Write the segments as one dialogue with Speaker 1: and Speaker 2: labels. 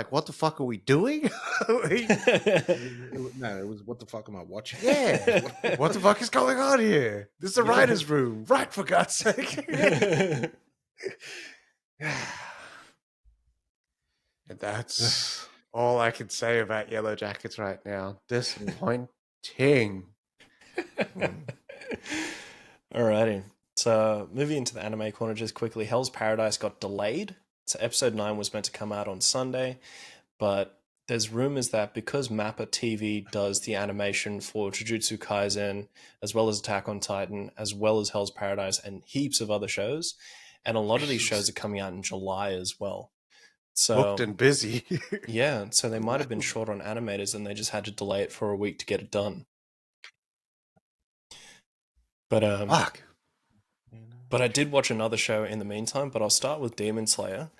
Speaker 1: like, what the fuck are we doing?
Speaker 2: No, it was what the fuck am I watching?
Speaker 1: Yeah. What the fuck is going on here? This is a writer's room. Right, for God's sake. And that's all I can say about Yellow Jackets right now. Disappointing.
Speaker 3: Alrighty. So, moving into the anime corner just quickly, Hell's Paradise got delayed. So, episode 9 was meant to come out on Sunday, but there's rumors that because Mappa TV does the animation for Jujutsu Kaisen, as well as Attack on Titan, as well as Hell's Paradise, and heaps of other shows, and a lot of these shows are coming out in July as well. So,
Speaker 1: booked and busy.
Speaker 3: yeah, so they might have been short on animators and they just had to delay it for a week to get it done. But
Speaker 1: Fuck.
Speaker 3: But I did watch another show in the meantime, but I'll start with Demon Slayer.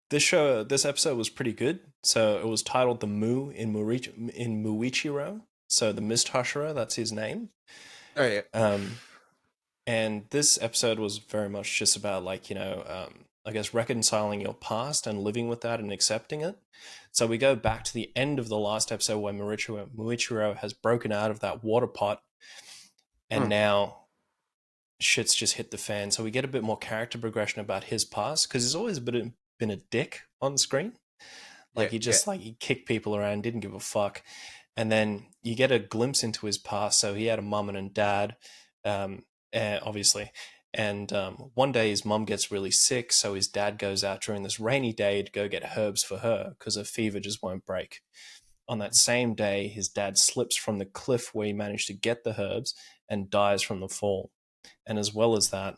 Speaker 3: This episode was pretty good. So it was titled The Mu in Muichiro. So the Mist Husherer, that's his name.
Speaker 1: Oh, yeah.
Speaker 3: And this episode was very much just about, like, I guess reconciling your past and living with that and accepting it. So we go back to the end of the last episode where Muichiro has broken out of that water pot, and now shit's just hit the fan. So we get a bit more character progression about his past, because he's always been a dick on screen. Like, he just like, he kicked people around, didn't give a fuck. And then you get a glimpse into his past. So he had a mum and a dad, obviously. And one day his mum gets really sick, so his dad goes out during this rainy day to go get herbs for her because her fever just won't break. On that same day, his dad slips from the cliff where he managed to get the herbs and dies from the fall. And as well as that,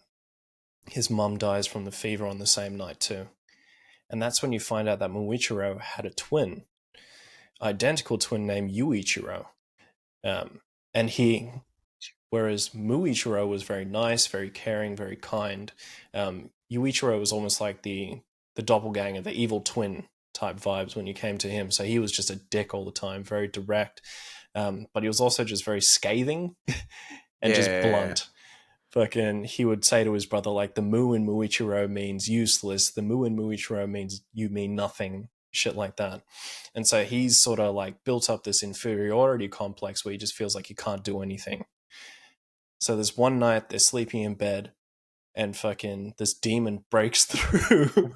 Speaker 3: his mum dies from the fever on the same night too. And that's when you find out that Muichiro had a twin, identical twin named Yuichiro. Whereas Muichiro was very nice, very caring, very kind, Yuichiro was almost like the doppelganger, the evil twin type vibes when you came to him. So he was just a dick all the time, very direct, but he was also just very scathing and just blunt. Fucking, he would say to his brother, like, the Mu in Muichiro means useless, the Mu in Muichiro means you mean nothing, shit like that. And so he's sort of like built up this inferiority complex where he just feels like he can't do anything. So there's one night they're sleeping in bed and fucking this demon breaks through.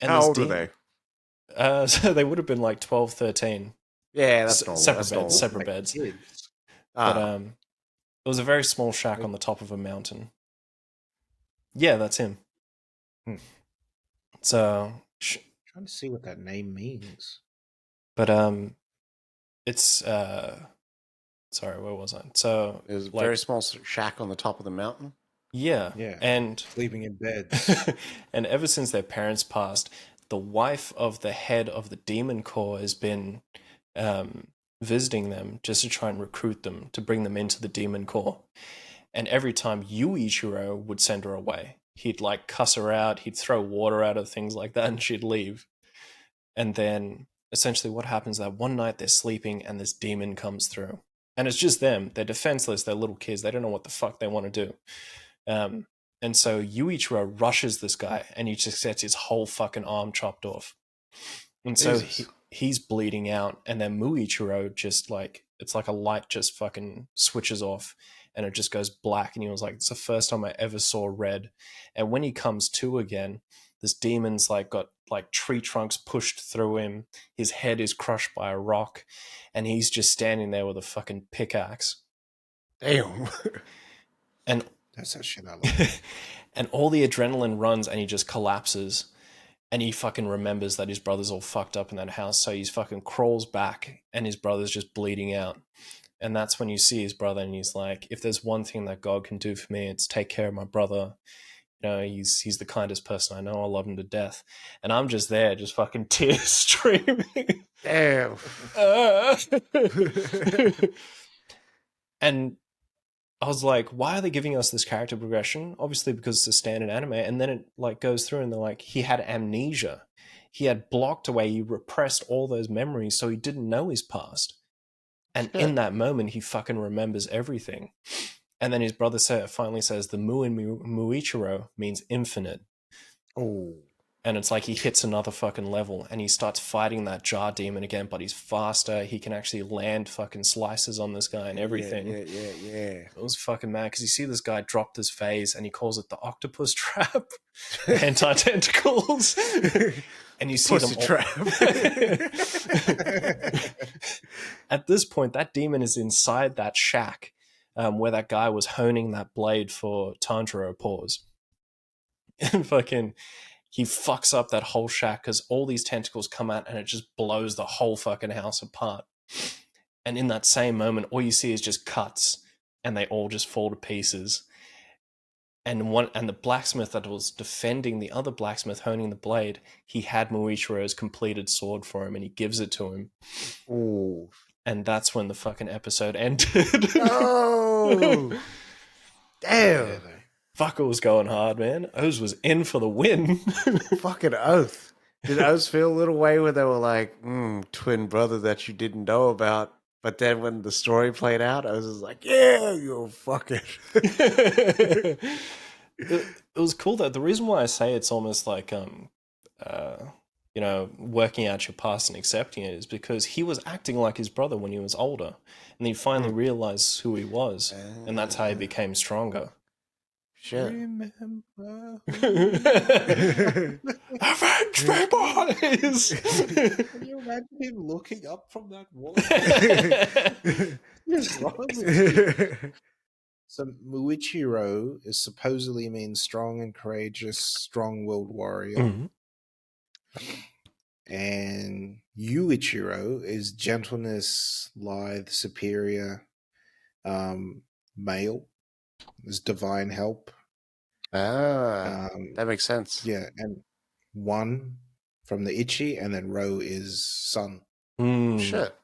Speaker 3: And
Speaker 1: how old are they?
Speaker 3: So they would have been like 12, 13.
Speaker 1: Yeah, that's normal.
Speaker 3: Separate beds. But it was a very small shack on the top of a mountain. Yeah, that's him. So
Speaker 2: trying to see what that name means.
Speaker 3: But it's sorry, where was I? So
Speaker 1: it was a very small shack on the top of the mountain.
Speaker 3: Yeah. And
Speaker 2: sleeping in bed.
Speaker 3: And ever since their parents passed, the wife of the head of the demon corps has been visiting them just to try and recruit them to bring them into the demon corps. And every time Yuichiro would send her away, he'd like cuss her out, he'd throw water at her, things like that, and she'd leave. And then essentially what happens is that one night they're sleeping and this demon comes through. And it's just them. They're defenseless. They're little kids. They don't know what the fuck they want to do. And so Yuichiro rushes this guy and he just gets his whole fucking arm chopped off. And so he's bleeding out, and then Muichiro just like, it's like a light just fucking switches off and it just goes black. And he was like, it's the first time I ever saw red. And when he comes to again, this demon's like got like tree trunks pushed through him. His head is crushed by a rock and he's just standing there with a fucking pickaxe.
Speaker 1: Damn.
Speaker 3: And
Speaker 2: that's that shit I like.
Speaker 3: And all the adrenaline runs and he just collapses. And he fucking remembers that his brother's all fucked up in that house. So he fucking crawls back and his brother's just bleeding out. And that's when you see his brother and he's like, if there's one thing that God can do for me, it's take care of my brother. You know, he's the kindest person I know. I love him to death. And I'm just there, just fucking tears streaming.
Speaker 1: Damn.
Speaker 3: And I was like, why are they giving us this character progression? Obviously because it's a standard anime. And then it like goes through and they're like, he had amnesia. He had blocked away, he repressed all those memories, so he didn't know his past. And in that moment, he fucking remembers everything. And then his brother finally says, the Mu in Muichiro means infinite.
Speaker 2: Oh,
Speaker 3: And it's like he hits another fucking level and he starts fighting that jar demon again, but he's faster. He can actually land fucking slices on this guy and everything.
Speaker 2: Yeah.
Speaker 3: It was fucking mad because you see this guy drop this phase and he calls it the octopus trap, anti-tentacles. And you see
Speaker 1: Pussy
Speaker 3: them all.
Speaker 1: trap.
Speaker 3: At this point, that demon is inside that shack where that guy was honing that blade for Tanjiro paws. And fucking he fucks up that whole shack because all these tentacles come out and it just blows the whole fucking house apart. And in that same moment, all you see is just cuts and they all just fall to pieces. And the blacksmith that was defending the other blacksmith honing the blade, he had Muichiro's completed sword for him and he gives it to him.
Speaker 2: Oh,
Speaker 3: And that's when the fucking episode ended.
Speaker 1: Oh, damn.
Speaker 2: yeah,
Speaker 3: Fuck, it was going hard, man. Oz was in for the win.
Speaker 1: Fucking Oath. Did Oath feel a little way where they were like, twin brother that you didn't know about? But then when the story played out, I was just like, yeah, you're fucking.
Speaker 3: It was cool though. The reason why I say it's almost like working out your past and accepting it is because he was acting like his brother when he was older, and he finally realized who he was, and that's how he became stronger.
Speaker 1: Shit.
Speaker 2: Remember.
Speaker 3: Avenge me, boys!
Speaker 2: Can you imagine him looking up from that wall? What's wrong with you? So Muichiro is supposedly means strong and courageous, strong-willed warrior.
Speaker 3: Mhm.
Speaker 2: And Yuichiro is gentleness, lithe, superior, male. Is divine help.
Speaker 1: That makes sense.
Speaker 2: Yeah, and one from the Ichi, and then Ro is son.
Speaker 1: Shit.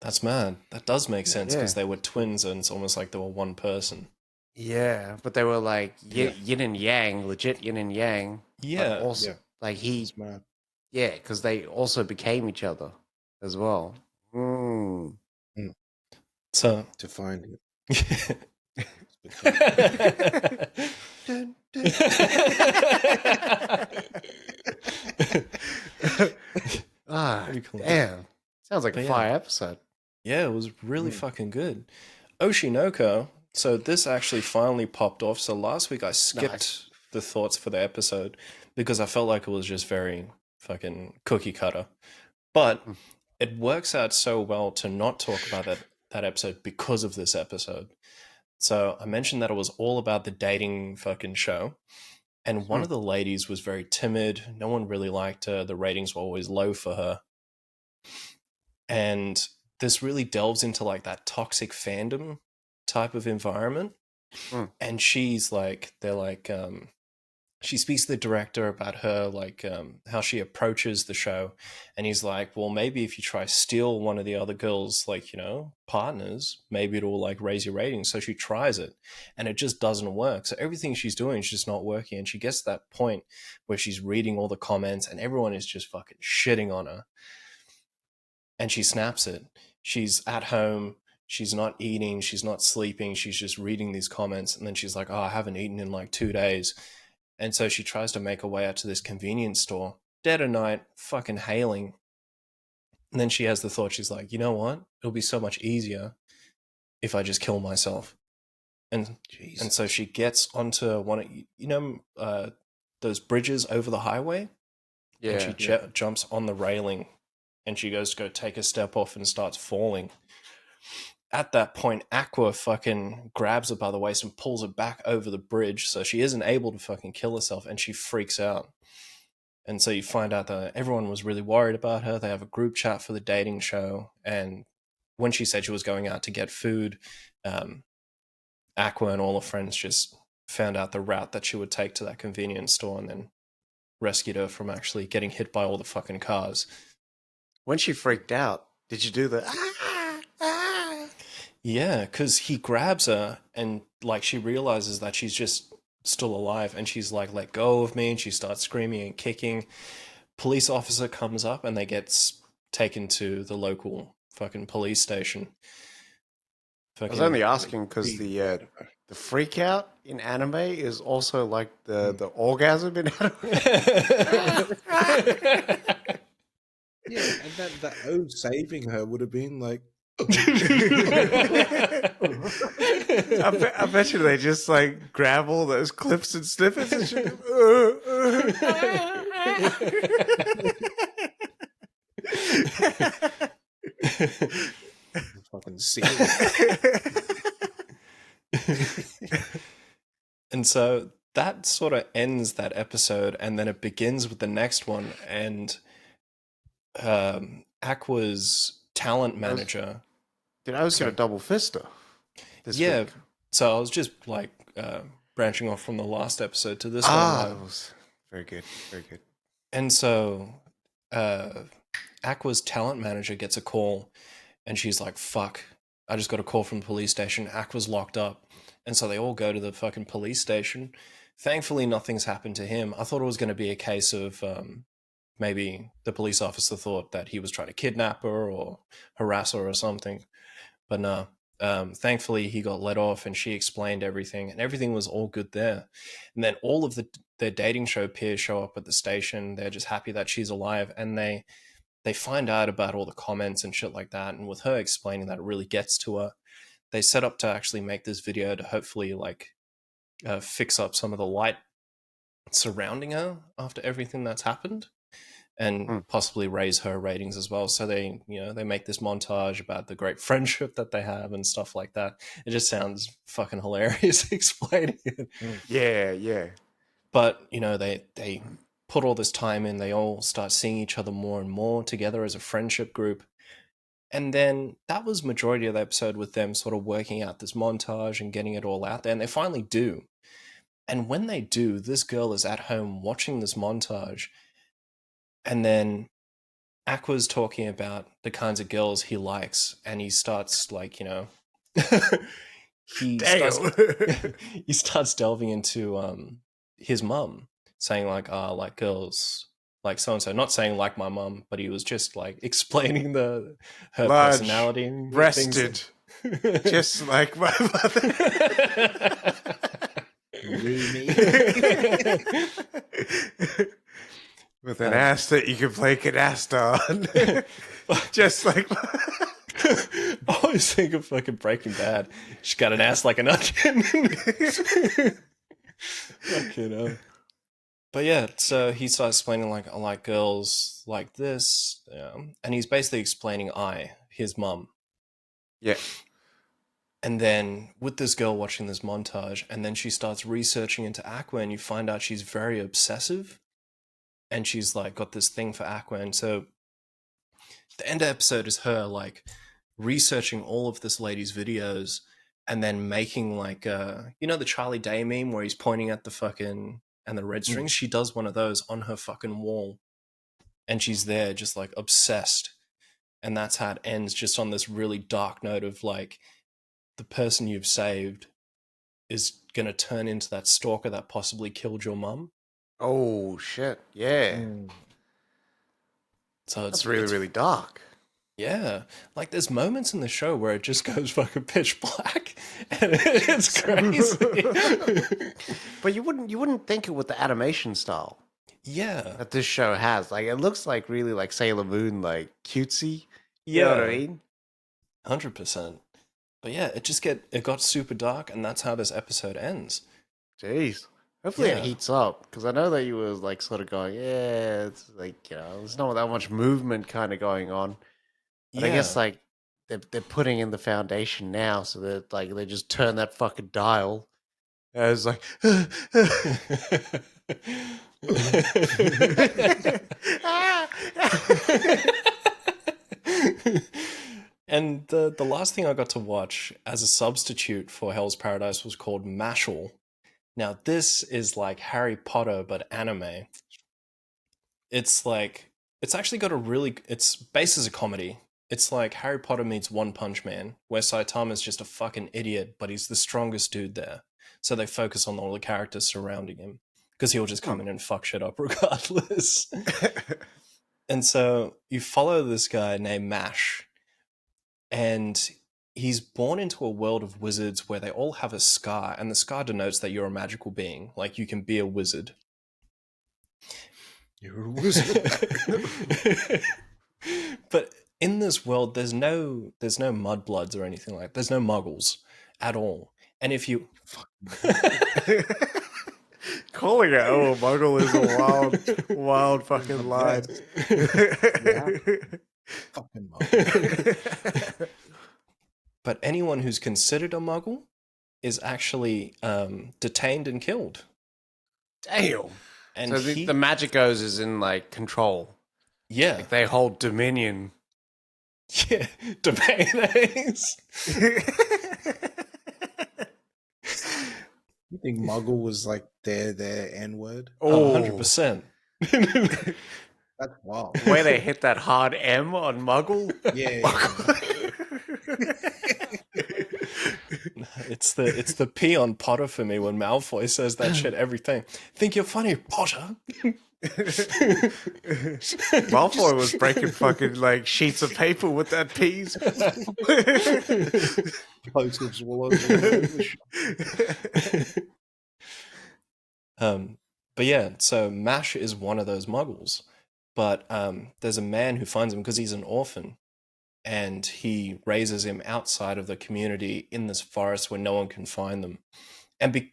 Speaker 3: That's mad. That does make sense because
Speaker 1: Yeah.
Speaker 3: they were twins and it's almost like they were one person.
Speaker 1: Yeah, but they were like yin and yang, legit yin and yang.
Speaker 3: Yeah.
Speaker 1: But also,
Speaker 2: Yeah.
Speaker 1: like he,
Speaker 2: It's mad.
Speaker 1: yeah, because they also became each other as well.
Speaker 3: So
Speaker 2: To find it.
Speaker 1: Dun, dun.
Speaker 3: Pretty cool.
Speaker 1: Damn. Sounds like
Speaker 3: But
Speaker 1: a
Speaker 3: yeah.
Speaker 1: fire episode.
Speaker 3: Yeah, it was really fucking good. Oshinoko. So this actually finally popped off. So last week I skipped
Speaker 1: Nice.
Speaker 3: the thoughts for the episode because I felt like it was just very fucking cookie cutter. But it works out so well to not talk about that episode because of this episode. So I mentioned that it was all about the dating fucking show. And one of the ladies was very timid. No one really liked her. The ratings were always low for her. And this really delves into like that toxic fandom type of environment. And she's like, she speaks to the director about her, like how she approaches the show. And he's like, well, maybe if you try steal one of the other girls, like, partners, maybe it'll like raise your ratings. So she tries it and it just doesn't work. So everything she's doing is just not working. And she gets to that point where she's reading all the comments and everyone is just fucking shitting on her. And she snaps it. She's at home. She's not eating. She's not sleeping. She's just reading these comments. And then she's like, oh, I haven't eaten in like 2 days. And so she tries to make her way out to this convenience store, dead of night, fucking hailing. And then she has the thought, she's like, you know what? It'll be so much easier if I just kill myself. And so she gets onto one of, those bridges over the highway?
Speaker 1: Yeah.
Speaker 3: And she jumps on the railing and she goes to go take a step off and starts falling. At that point, Aqua fucking grabs her by the waist and pulls her back over the bridge, so she isn't able to fucking kill herself, and she freaks out. And so you find out that everyone was really worried about her. They have a group chat for the dating show, and when she said she was going out to get food, Aqua and all her friends just found out the route that she would take to that convenience store and then rescued her from actually getting hit by all the fucking cars.
Speaker 1: When she freaked out, did you do the
Speaker 3: Yeah, because he grabs her and like she realizes that she's just still alive and she's like, let go of me, and she starts screaming and kicking. Police officer comes up and they get taken to the local fucking police station.
Speaker 1: I was only asking because the freak out in anime is also like the orgasm in anime.
Speaker 2: Yeah, and that O saving her would have been like.
Speaker 1: I bet you they just like grab all those clips and snippets and shit.
Speaker 2: Fucking see.
Speaker 3: And so that sort of ends that episode, and then it begins with the next one. And Aqua's talent manager.
Speaker 1: Dude, I was gonna double fist her this week.
Speaker 3: So I was just like branching off from the last episode to this one.
Speaker 1: That was very good, very good.
Speaker 3: And so Aqua's talent manager gets a call, and she's like, "Fuck! I just got a call from the police station. Aqua's locked up." And so they all go to the fucking police station. Thankfully, nothing's happened to him. I thought it was going to be a case of maybe the police officer thought that he was trying to kidnap her or harass her or something. But no, thankfully he got let off, and she explained everything, and everything was all good there. And then all of their dating show peers show up at the station. They're just happy that she's alive, and they find out about all the comments and shit like that. And with her explaining that, it really gets to her. They set up to actually make this video to hopefully like fix up some of the light surrounding her after everything that's happened, and possibly raise her ratings as well. So they make this montage about the great friendship that they have and stuff like that. It just sounds fucking hilarious explaining it.
Speaker 1: Yeah.
Speaker 3: But they put all this time in. They all start seeing each other more and more together as a friendship group. And then that was majority of the episode, with them sort of working out this montage and getting it all out there. And they finally do. And when they do, this girl is at home watching this montage. And then Aqua's talking about the kinds of girls he likes. And he starts like, he starts delving into his mum, saying like, I like girls like so-and-so, not saying like my mum, but he was just like explaining her
Speaker 1: large,
Speaker 3: personality and
Speaker 1: breasted, just like my mother. With an ass that you can play canasta on. Just like
Speaker 3: I always think of fucking Breaking Bad. She's got an ass like an onion. But yeah, so he starts explaining like, I like girls like this, and he's basically explaining his mum.
Speaker 1: Yeah.
Speaker 3: And then with this girl watching this montage, and then she starts researching into Aqua, and you find out she's very obsessive, and she's like got this thing for Aqua. And so the end of the episode is her like researching all of this lady's videos, and then making like the Charlie Day meme where he's pointing at the fucking and the red strings. She does one of those on her fucking wall, and she's there just like obsessed. And that's how it ends, just on this really dark note of like, the person you've saved is going to turn into that stalker that possibly killed your mum.
Speaker 1: Oh shit. Yeah.
Speaker 3: So
Speaker 1: it's really dark.
Speaker 3: Yeah, like there's moments in the show where it just goes fucking pitch black, and it's crazy.
Speaker 1: But you wouldn't think it with the animation style.
Speaker 3: Yeah,
Speaker 1: that this show has. Like, it looks like really like Sailor Moon, like cutesy.
Speaker 3: Yeah,
Speaker 1: you know what I mean?
Speaker 3: 100%. But yeah, it got super dark, and that's how this episode ends.
Speaker 1: Jeez. Hopefully it heats up, because I know that you was like sort of going, yeah, it's like, there's not that much movement kind of going on. But I guess like they're putting in the foundation now, so that like they just turn that fucking dial. And it's like,
Speaker 3: and the last thing I got to watch as a substitute for Hell's Paradise was called Mashle. Now this is like Harry Potter but anime. It's actually got it's based as a comedy. It's like Harry Potter meets One Punch Man, where Saitama's just a fucking idiot, but he's the strongest dude there. So they focus on all the characters surrounding him, because he'll just come in and fuck shit up regardless. And so you follow this guy named Mash, and he's born into a world of wizards where they all have a scar, and the scar denotes that you're a magical being. Like, you can be a wizard.
Speaker 2: You're a wizard.
Speaker 3: But in this world, there's no mudbloods or anything like that. There's no muggles at all. And if you
Speaker 1: calling it a muggle is a wild fucking line.
Speaker 2: Fucking muggle.
Speaker 3: But anyone who's considered a muggle is actually detained and killed.
Speaker 1: Damn. And so the magic goes is in like control.
Speaker 3: Yeah.
Speaker 1: Like they hold dominion.
Speaker 3: Yeah. Domains.
Speaker 2: You think muggle was like their N-word?
Speaker 3: 100%.
Speaker 2: That's wild.
Speaker 1: The way they hit that hard M on muggle?
Speaker 2: Yeah.
Speaker 3: It's the P on Potter for me when Malfoy says that shit everything. Think you're funny, Potter?
Speaker 1: Malfoy was breaking fucking like sheets of paper with that P's.
Speaker 3: But yeah, so Mash is one of those muggles. But there's a man who finds him because he's an orphan. And he raises him outside of the community in this forest where no one can find them. And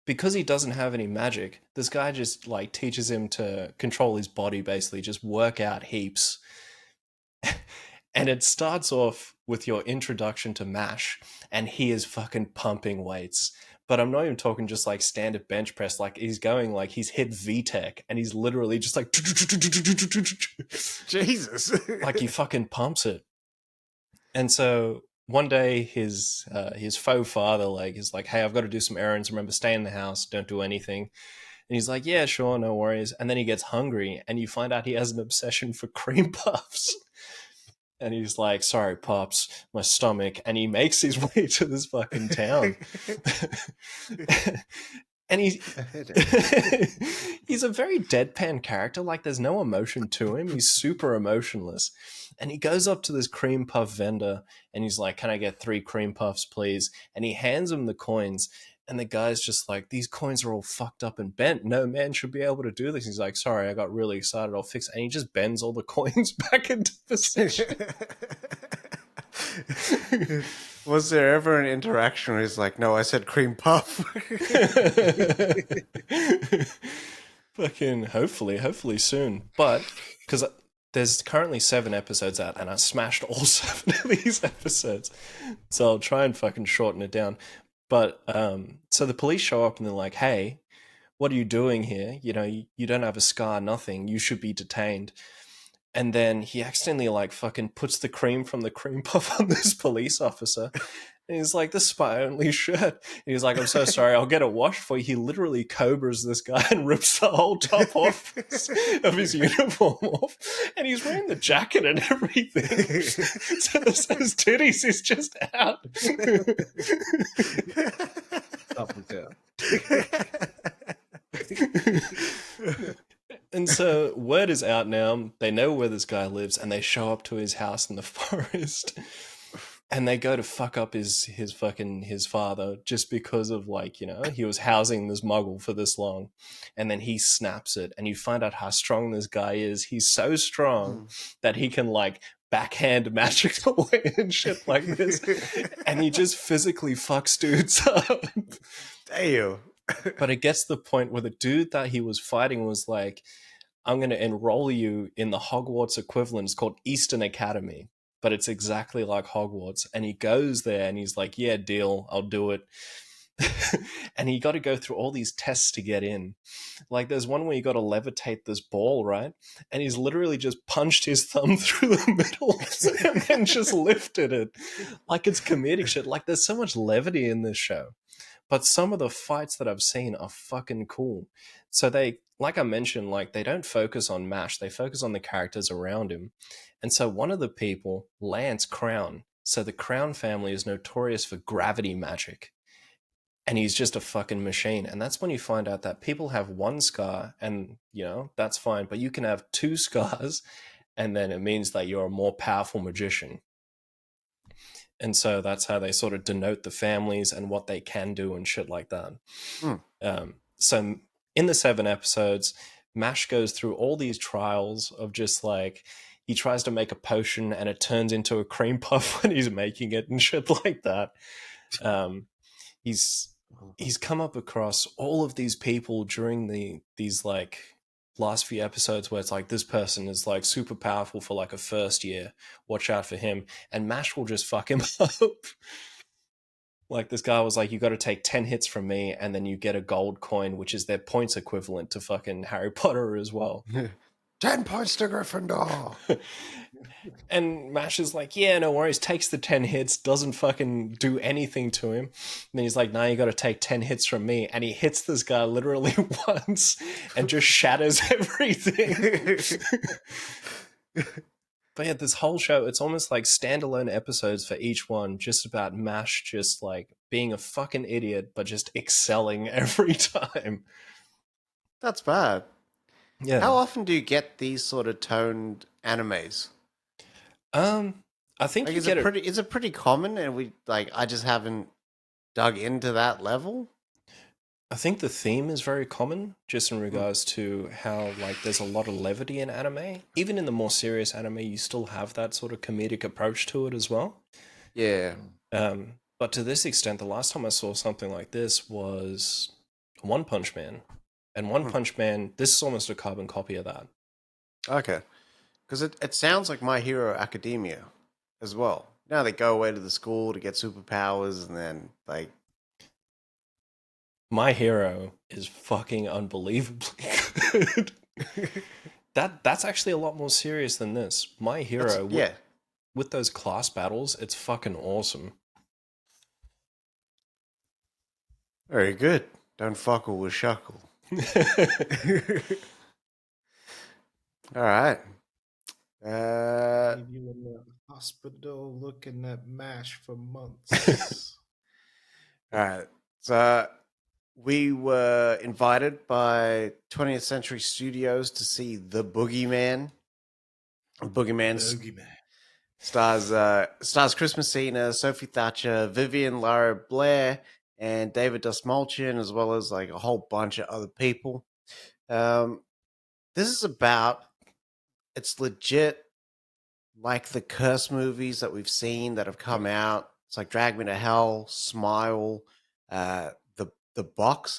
Speaker 3: because he doesn't have any magic, this guy just like teaches him to control his body, basically, just work out heaps. And it starts off with your introduction to Mash, and he is fucking pumping weights. But I'm not even talking just like standard bench press. Like he's going like he's hit VTech, and he's literally just like
Speaker 1: Jesus,
Speaker 3: like he fucking pumps it. And so one day his faux father like is like, hey, I've got to do some errands. Remember, stay in the house, don't do anything. And he's like, yeah, sure, no worries. And then he gets hungry, and you find out he has an obsession for cream puffs. And he's like, sorry, Pops, my stomach. And he makes his way to this fucking town. And he's a very deadpan character. Like, there's no emotion to him. He's super emotionless. And he goes up to this cream puff vendor, and he's like, can I get 3 cream puffs, please? And he hands him the coins. And the guy's just like, these coins are all fucked up and bent. No man should be able to do this. He's like, sorry, I got really excited. I'll fix it. And he just bends all the coins back into position.
Speaker 1: Was there ever an interaction where he's like, no, I said cream puff?
Speaker 3: Fucking hopefully soon. But because there's currently 7 episodes out, and I smashed all 7 of these episodes. So I'll try and fucking shorten it down. But so the police show up and they're like, hey, what are you doing here? You know, you don't have a scar, nothing. You should be detained. And then he accidentally like fucking puts the cream from the cream puff on this police officer. And he's like, this is my only shirt. And he's like, I'm so sorry, I'll get it washed for you. He literally cobras this guy and rips the whole top off of his uniform off. And he's wearing the jacket and everything. So his titties is just out. And so word is out now. They know where this guy lives, and they show up to his house in the forest. And they go to fuck up his father just because of like, you know, he was housing this muggle for this long. And then he snaps it, and you find out how strong this guy is. He's so strong that he can like backhand magic away and shit like this. And he just physically fucks dudes up.
Speaker 1: Damn.
Speaker 3: But it gets to the point where the dude that he was fighting was like, I'm going to enroll you in the Hogwarts equivalent. It's called Eastern Academy, but it's exactly like Hogwarts. And he goes there and he's like, yeah, deal, I'll do it. And he got to go through all these tests to get in. Like there's one where you got to levitate this ball, right? And he's literally just punched his thumb through the middle and then just lifted it. Like it's comedic shit. Like there's so much levity in this show. But some of the fights that I've seen are fucking cool. So they, like I mentioned, like they don't focus on Mash. They focus on the characters around him. And so one of the people, Lance Crown. So the Crown family is notorious for gravity magic. And he's just a fucking machine. And that's when you find out that people have 1 scar and, you know, that's fine. But you can have 2 scars and then it means that you're a more powerful magician. And so that's how they sort of denote the families and what they can do and shit like that. So in the 7 episodes, Mash goes through all these trials of just like, he tries to make a potion and it turns into a cream puff when he's making it and shit like that. He's come up across all of these people during these like last few episodes where it's like, this person is like super powerful for like a first year, watch out for him, and Mash will just fuck him up. Like, this guy was like, you got to take 10 hits from me and then you get a gold coin, which is their points equivalent to fucking Harry Potter as well.
Speaker 1: 10 points to Gryffindor.
Speaker 3: And Mash is like, yeah, no worries, takes the 10 hits, doesn't fucking do anything to him. And then he's like, nah, you got to take 10 hits from me. And he hits this guy literally once and just shatters everything. But yeah, this whole show, it's almost like standalone episodes for each one, just about Mash just like being a fucking idiot, but just excelling every time.
Speaker 1: That's bad.
Speaker 3: Yeah.
Speaker 1: How often do you get these sort of toned animes?
Speaker 3: I think
Speaker 1: like,
Speaker 3: you get it.
Speaker 1: Is it pretty common? And I just haven't dug into that level.
Speaker 3: I think the theme is very common, just in regards to how like there's a lot of levity in anime. Even in the more serious anime, you still have that sort of comedic approach to it as well.
Speaker 1: Yeah.
Speaker 3: But to this extent, the last time I saw something like this was One Punch Man. And One Punch Man, this is almost a carbon copy of that.
Speaker 1: Okay. Because it sounds like My Hero Academia as well. Now they go away to the school to get superpowers and then like...
Speaker 3: My Hero is fucking unbelievably good. That's actually a lot more serious than this. My Hero, with those class battles, it's fucking awesome.
Speaker 1: Very good. Don't fuckle with Shuckle. All right.
Speaker 2: You in the hospital looking at MASH for months.
Speaker 1: All right. So we were invited by 20th Century Studios to see The Boogeyman. Boogeyman stars Chris Messina, Sophie Thatcher, Vivian Lara Blair, and David Dastmalchian, as well as like a whole bunch of other people. This is about, it's legit like the Curse movies that we've seen that have come out. It's like Drag Me to Hell, Smile, The Box.